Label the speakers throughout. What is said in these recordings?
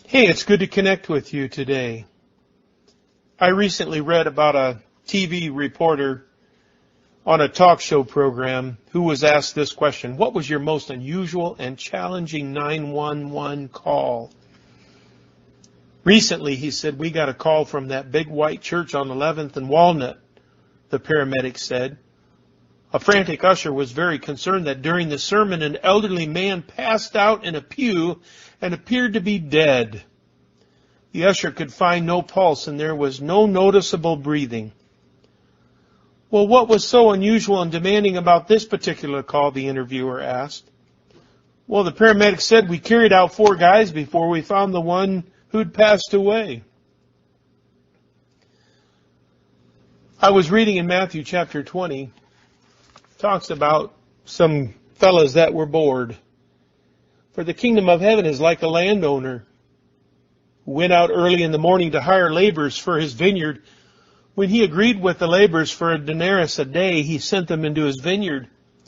Speaker 1: Hey, it's good to connect with you today. I recently read about a TV reporter on a talk show program who was asked this question: what was your most unusual and challenging 911 call? Recently, he said, we got a call from that big white church on 11th and Walnut, the paramedic said. A frantic usher was very concerned that during the sermon an elderly man passed out in a pew and appeared to be dead. The usher could find no pulse and there was no noticeable breathing. Well, what was so unusual and demanding about this particular call, the interviewer asked. Well, the paramedic said, we carried out 4 guys before we found the one who'd passed away. I was reading in Matthew chapter 20, talks about some fellas that were bored. For the kingdom of heaven is like a landowner who went out early in the morning to hire laborers for his vineyard. When he agreed with the laborers for a denarius a day, he sent them into his vineyard.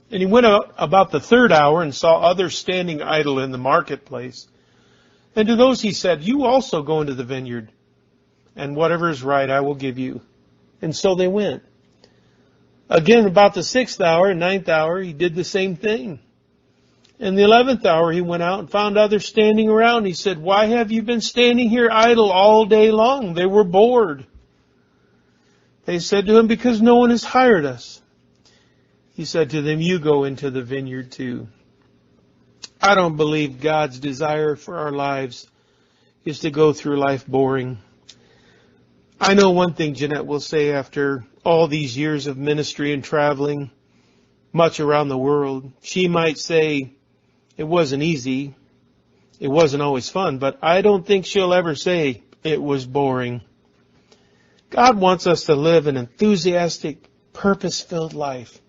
Speaker 1: And he went out about the 3rd hour and saw others standing idle in the marketplace. And to those he said, you also go into the vineyard, and whatever is right I will give you. And so they went. Again, about the 6th hour and 9th hour, he did the same thing. In the 11th hour, he went out and found others standing around. He said, why have you been standing here idle all day long? They were bored. They said to him, because no one has hired us. He said to them, you go into the vineyard too. I don't believe God's desire for our lives is to go through life boring. I know one thing Jeanette will say after all these years of ministry and traveling much around the world. She might say it wasn't easy, it wasn't always fun, but I don't think she'll ever say it was boring. God wants us to live an enthusiastic, purpose-filled life.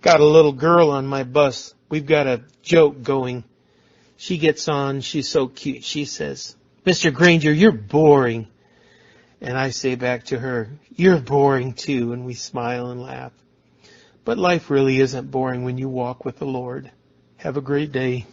Speaker 1: Got a little girl on my bus. We've got a joke going. She gets on, she's so cute. She says, Mr. Granger, you're boring. And I say back to her, you're boring too, and we smile and laugh. But life really isn't boring when you walk with the Lord. Have a great day.